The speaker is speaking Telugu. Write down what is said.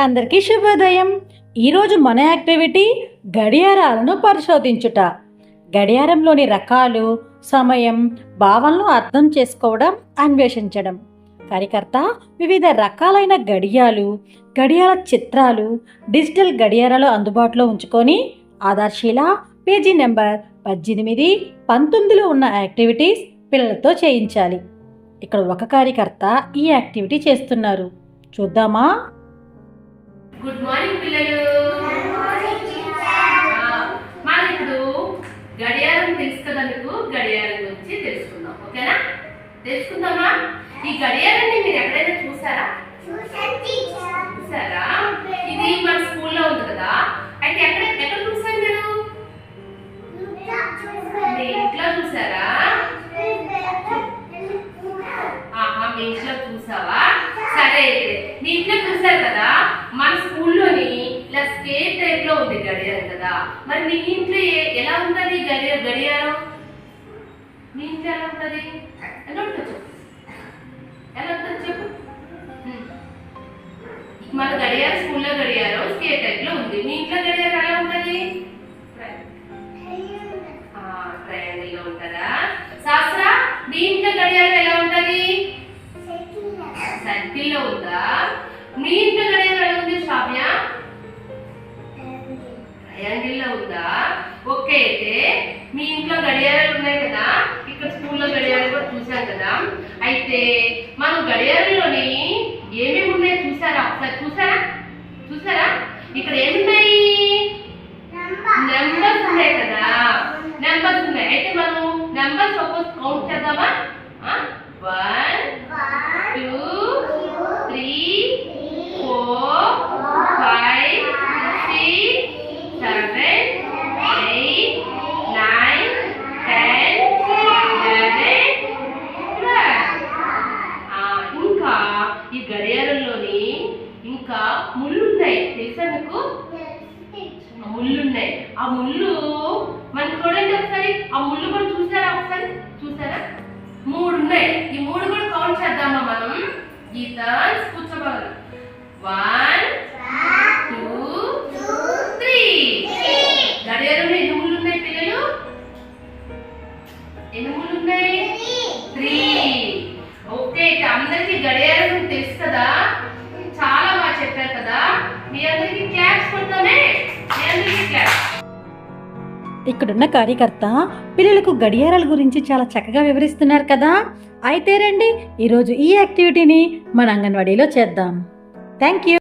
అందరికీ శుభోదయం. ఈరోజు మన యాక్టివిటీ గడియారాలను పరిశోధించుట. గడియారంలోని రకాలు, సమయం, భావనలు అర్థం చేసుకోవడం, అన్వేషించడం. కార్యకర్త వివిధ రకాలైన గడియార చిత్రాలు, డిజిటల్ గడియారాలు అందుబాటులో ఉంచుకొని ఆధార్శీల పేజీ నెంబర్ 18, 19లో ఉన్న యాక్టివిటీస్ పిల్లలతో చేయించాలి. ఇక్కడ ఒక కార్యకర్త ఈ యాక్టివిటీ చేస్తున్నారు. చూద్దామా? గుడ్ మార్నింగ్ పిల్లలు. మనం ఇప్పుడు గడియారం తెలుసు కదా, మీకు గడియారం గురించి తెలుసుకుందాం. ఓకేనా? తెలుసుకుందామా? ఈ గడియారాన్ని మీరు ఎక్కడైనా చూసారా? చూసారా? ఇది మన స్కూల్లో ఉంది కదా. అయితే ఎక్కడ చూసారు మీరు? మీ ఇంట్లో చూసారా? మీ ఇంట్లో చూసావా? సరే, అయితే మీ ఇంట్లో చూసారు కదా. మన స్కూల్లోని ఇలా స్కేట్ టైప్ లో ఉంది గడియారం కదా. మరి మీ ఇంట్లో ఎలా ఉంటది గడియారం? మీ ఇంట్లో ఎలా ఉంటది? ఎలా ఉంటుంది చెప్పు. మన గడియారం స్కూల్లో గడియారం స్కేట్ టైప్ లో ఉంది. మీ ఇంట్లో గడియారం ఎలా ఉంటది? ట్రయాంగిల్ లో ఉంటదా? శాస్త్ర, మీ ఇంట్లో గడియారం ఎలా ఉంటది? సర్కిల్ లో ఉందా? మీ ఇంట్లో గడియారం ఎలా ఉంది శ్రావ్య? ట్రయాంగిల్ లో ఉందా? ఓకే, అయితే మీ ఇంట్లో గడియారాలు ఉన్నాయి కదా, ఇక్కడ స్కూల్లో గడియారాలు కూడా చూసాం కదా. అయితే మనం గడియారంలోని ఏమేమి ఉన్నాయో చూసారా? ఒకసారి చూసారా? ఇక్కడ ఏమున్నాయి? నెంబర్స్ ఉన్నాయి కదా. నెంబర్స్ ఉన్నాయి. అయితే మనం నెంబర్స్ సపోజ్ కౌంట్ చేద్దామా? 1 2 3 4 5 6 7 8 9 10 11 12. ఇంకా ఈ గడియారంలోని ఇంకా ముళ్ళున్నాయి. తెలుసా మీకు? ముళ్ళున్నాయి. ఆ ముళ్ళు మనం చూడండి ఒకసారి. ఆ ముళ్ళు కూడా చూసారా? 3 ఉన్నాయి. ఈ 3 కూడా కౌంట్ చేద్దామా మనం? గీత కూర్చోవాలి. 1 2 3. గడియారంలో ఎన్ని ముళ్ళు ఉన్నాయి పిల్లలు? ఎన్ని ముళ్ళు ఉన్నాయి? 3. ఓకే, అందరికి గడియారం తెలుసు కదా. చాలా బాగా చెప్పారు కదా. మీ అందరికి క్లాప్స్ కొడతామే. మీ అందరికి క్లాప్స్. ఇక్కడున్న కార్యకర్త పిల్లలకు గడియారాల గురించి చాలా చక్కగా వివరిస్తున్నారు కదా. అయితే రండి, ఈరోజు ఈ యాక్టివిటీని మన అంగన్వాడీలో చేద్దాం. Thank you.